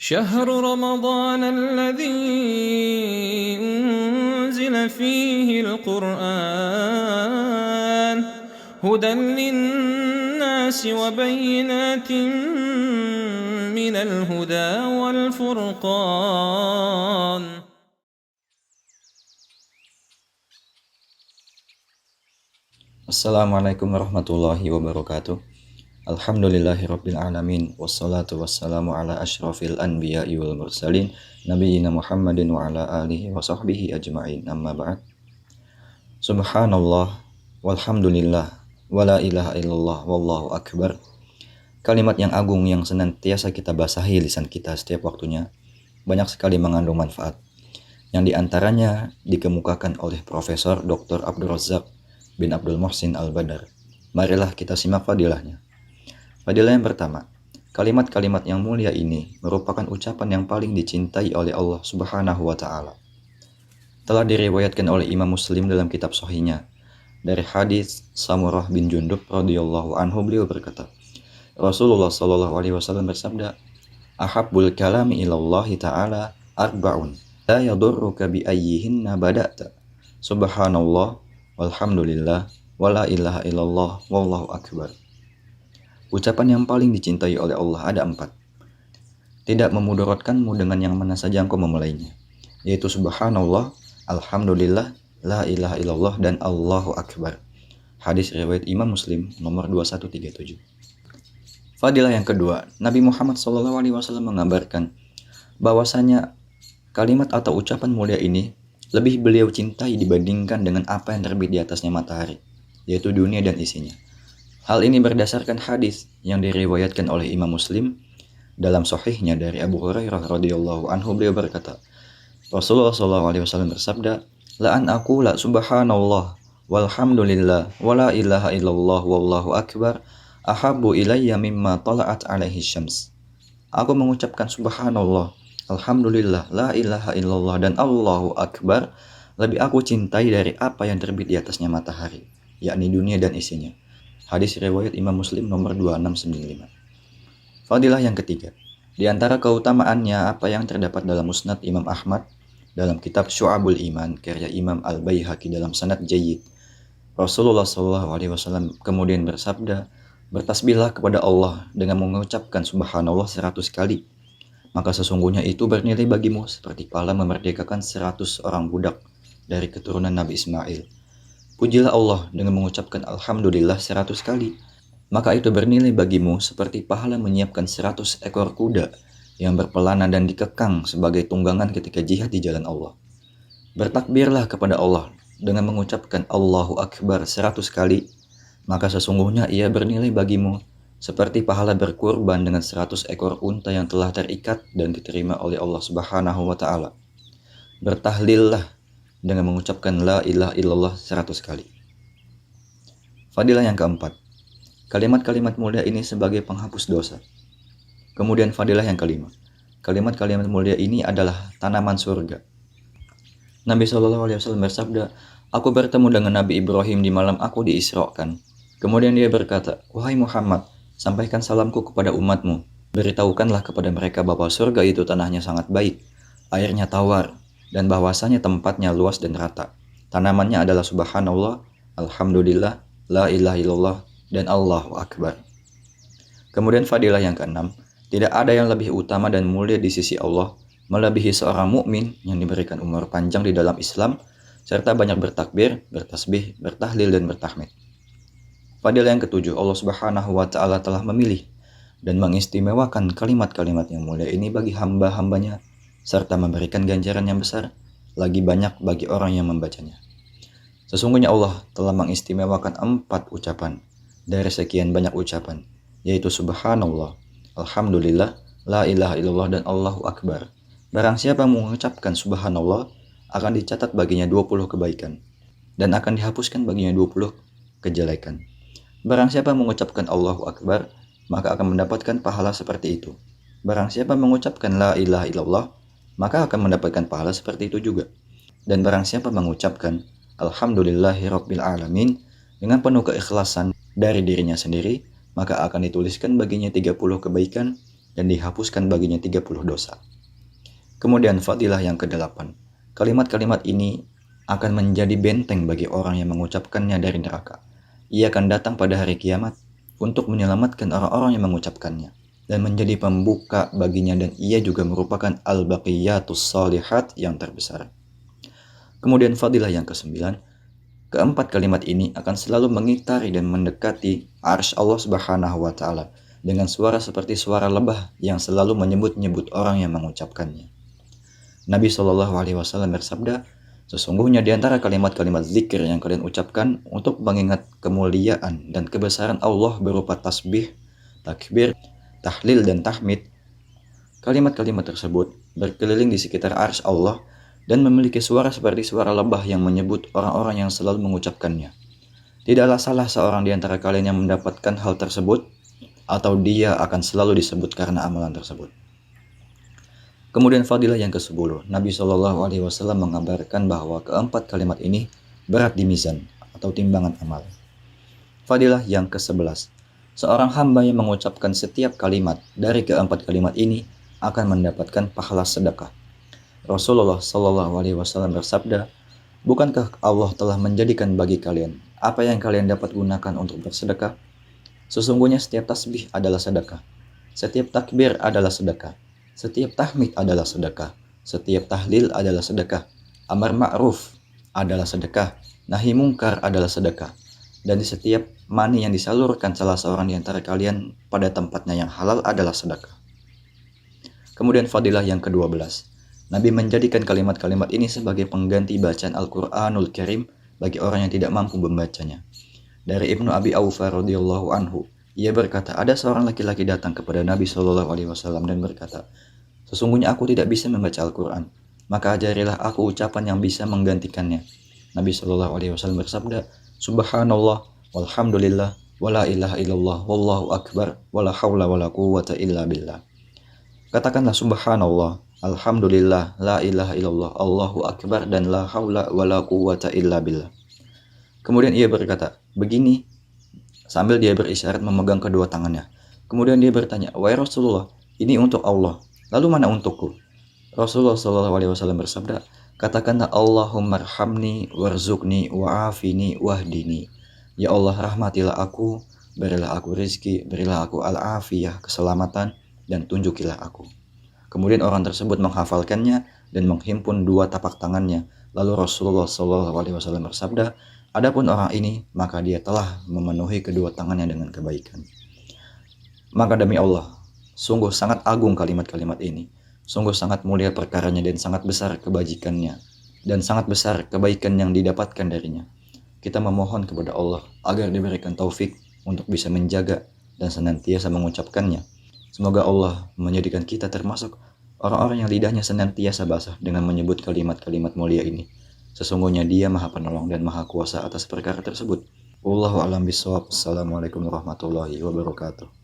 شهر رمضان الذي أنزل فيه القرآن هدى للناس وبينات من الهدى والفرقان. Assalamualaikum warahmatullahi wabarakatuh. Alhamdulillahirabbil alamin wassalatu wassalamu ala asyrafil anbiya'i wal mursalin nabiyina Muhammadin wa ala alihi wa sahbihi ajma'in. Amma ba'd. Subhanallah walhamdulillah wala ilaha illallah wallahu akbar. Kalimat yang agung yang senantiasa kita basahi lisan kita setiap waktunya banyak sekali mengandung manfaat. Yang diantaranya dikemukakan oleh Profesor Dr. Abdul Razak bin Abdul Muhsin Al-Badar. Marilah kita simak fadilahnya. Fadilah yang pertama, kalimat-kalimat yang mulia ini merupakan ucapan yang paling dicintai oleh Allah Subhanahu wa Ta'ala. Telah diriwayatkan oleh Imam Muslim dalam kitab Sahihnya dari hadis Samurah bin Jundub radhiyallahu anhu, beliau berkata, Rasulullah sallallahu alaihi wasallam bersabda, "Ahabbul kalami ilallahi ta'ala arba'un, la yadurruka bi ayyihinna bada'ta. Subhanallah walhamdulillah wala ilaha illallah wallahu akbar." Ucapan yang paling dicintai oleh Allah ada 4. Tidak memudaratkanmu dengan yang mana saja engkau memulainya, yaitu subhanallah, alhamdulillah, la ilaha illallah, dan Allahu akbar. Hadis riwayat Imam Muslim nomor 2137. Fadilah yang kedua, Nabi Muhammad SAW mengabarkan bahwasanya kalimat atau ucapan mulia ini lebih beliau cintai dibandingkan dengan apa yang terbit di atasnya matahari, yaitu dunia dan isinya. Hal ini berdasarkan hadis yang diriwayatkan oleh Imam Muslim dalam sahihnya dari Abu Hurairah radhiyallahu anhu, beliau berkata, Rasulullah SAW bersabda, "La an aqula subhanallah walhamdulillah wala ilaha illallah wallahu akbar ahabbu ilayya mimma tala'at alaihi syams." Aku mengucapkan subhanallah, alhamdulillah, la ilaha illallah, dan Allahu akbar lebih aku cintai dari apa yang terbit di atasnya matahari, yakni dunia dan isinya. Hadis riwayat Imam Muslim nomor 2695. Fadilah yang ketiga, di antara keutamaannya apa yang terdapat dalam Musnad Imam Ahmad dalam kitab Syu'abul Iman karya Imam Al-Baihaqi dalam sanad jayyid. Rasulullah SAW kemudian bersabda, "Bertasbihlah kepada Allah dengan mengucapkan subhanallah 100 kali. Maka sesungguhnya itu bernilai bagimu seperti pahala memerdekakan 100 orang budak dari keturunan Nabi Ismail. Pujilah Allah dengan mengucapkan alhamdulillah 100 kali. Maka itu bernilai bagimu seperti pahala menyiapkan 100 ekor kuda yang berpelana dan dikekang sebagai tunggangan ketika jihad di jalan Allah. Bertakbirlah kepada Allah dengan mengucapkan Allahu Akbar 100 kali. Maka sesungguhnya ia bernilai bagimu seperti pahala berkurban dengan 100 ekor unta yang telah terikat dan diterima oleh Allah Subhanahu wa Ta'ala. Bertahlillah dengan mengucapkan la ilaha illallah 100 kali. Fadilah yang keempat, kalimat-kalimat mulia ini sebagai penghapus dosa. Kemudian fadilah yang kelima, kalimat-kalimat mulia ini adalah tanaman surga. Nabi SAW bersabda, "Aku bertemu dengan Nabi Ibrahim di malam aku diisrakan. Kemudian dia berkata, wahai Muhammad, sampaikan salamku kepada umatmu. Beritahukanlah kepada mereka bahwa surga itu tanahnya sangat baik, airnya tawar, dan bahwasanya tempatnya luas dan rata. Tanamannya adalah subhanallah, alhamdulillah, la ilaha illallah, dan Allahu akbar." Kemudian fadilah yang keenam, tidak ada yang lebih utama dan mulia di sisi Allah melebihi seorang mukmin yang diberikan umur panjang di dalam Islam serta banyak bertakbir, bertasbih, bertahlil, dan bertahmid. Fadilah yang ketujuh, Allah Subhanahu wa Ta'ala telah memilih dan mengistimewakan kalimat-kalimat yang mulia ini bagi hamba-hambanya serta memberikan ganjaran yang besar lagi banyak bagi orang yang membacanya. Sesungguhnya Allah telah mengistimewakan 4 ucapan dari sekian banyak ucapan, yaitu subhanallah, alhamdulillah, la ilaha illallah, dan Allahu akbar. Barang siapa mengucapkan subhanallah, akan dicatat baginya 20 kebaikan dan akan dihapuskan baginya 20 kejelekan. Barang siapa mengucapkan Allahu akbar, maka akan mendapatkan pahala seperti itu. Barang siapa mengucapkan la ilaha illallah, maka akan mendapatkan pahala seperti itu juga. Dan barang siapa mengucapkan alhamdulillahirabbil alamin dengan penuh keikhlasan dari dirinya sendiri, maka akan dituliskan baginya 30 kebaikan dan dihapuskan baginya 30 dosa. Kemudian fadilah yang ke-8. Kalimat-kalimat ini akan menjadi benteng bagi orang yang mengucapkannya dari neraka. Ia akan datang pada hari kiamat untuk menyelamatkan orang-orang yang mengucapkannya dan menjadi pembuka baginya, dan ia juga merupakan al-baqiyatus shalihat yang terbesar. Kemudian fadilah yang ke-9. Keempat kalimat ini akan selalu mengitari dan mendekati arsy Allah Subhanahu wa Ta'ala dengan suara seperti suara lebah yang selalu menyebut-nyebut orang yang mengucapkannya. Nabi SAW bersabda, sesungguhnya di antara kalimat-kalimat zikir yang kalian ucapkan untuk mengingat kemuliaan dan kebesaran Allah berupa tasbih, takbir, tahlil, dan tahmid, kalimat-kalimat tersebut berkeliling di sekitar arsy Allah dan memiliki suara seperti suara lebah yang menyebut orang-orang yang selalu mengucapkannya. Tidaklah salah seorang di antara kalian yang mendapatkan hal tersebut, atau dia akan selalu disebut karena amalan tersebut. Kemudian fadilah yang ke-10. Nabi SAW mengabarkan bahwa keempat kalimat ini berat di mizan atau timbangan amal. Fadilah yang ke-11. Seorang hamba yang mengucapkan setiap kalimat dari keempat kalimat ini akan mendapatkan pahala sedekah. Rasulullah SAW bersabda, bukankah Allah telah menjadikan bagi kalian apa yang kalian dapat gunakan untuk bersedekah? Sesungguhnya setiap tasbih adalah sedekah, setiap takbir adalah sedekah, setiap tahmid adalah sedekah, setiap tahlil adalah sedekah, amar ma'ruf adalah sedekah, nahi mungkar adalah sedekah, dan di setiap mani yang disalurkan salah seorang di antara kalian pada tempatnya yang halal adalah sedekah. Kemudian fadilah yang ke-12. Nabi menjadikan kalimat-kalimat ini sebagai pengganti bacaan Al-Quranul Karim bagi orang yang tidak mampu membacanya. Dari Ibnu Abi Aufa radhiyallahu anhu, ia berkata, ada seorang laki-laki datang kepada Nabi SAW dan berkata, sesungguhnya aku tidak bisa membaca Al-Quran, maka ajarilah aku ucapan yang bisa menggantikannya. Nabi SAW bersabda, Subhanallah, walhamdulillah, wala ilaha illallah, wallahu akbar, wala hawla wala quwwata illa billah. Katakanlah Subhanallah, alhamdulillah, la ilaha illallah, Allahu akbar, dan la hawla wala quwwata illa billah. Kemudian ia berkata, begini, sambil dia berisyarat memegang kedua tangannya. Kemudian dia bertanya, wahai Rasulullah, ini untuk Allah, lalu mana untukku? Rasulullah SAW bersabda, katakanlah Allahumma arhamni warzuqni wa'afini wahdini. Ya Allah, rahmatilah aku, berilah aku rizki, berilah aku al-afiyah, keselamatan, dan tunjukilah aku. Kemudian orang tersebut menghafalkannya dan menghimpun dua tapak tangannya. Lalu Rasulullah SAW bersabda, adapun orang ini, maka dia telah memenuhi kedua tangannya dengan kebaikan. Maka demi Allah, sungguh sangat agung kalimat-kalimat ini. Sungguh sangat mulia perkaranya dan sangat besar kebajikannya. Dan sangat besar kebaikan yang didapatkan darinya. Kita memohon kepada Allah agar diberikan taufik untuk bisa menjaga dan senantiasa mengucapkannya. Semoga Allah menjadikan kita termasuk orang-orang yang lidahnya senantiasa basah dengan menyebut kalimat-kalimat mulia ini. Sesungguhnya Dia Maha Penolong dan Maha Kuasa atas perkara tersebut. Wallahu a'lam bishawab. Assalamualaikum warahmatullahi wabarakatuh.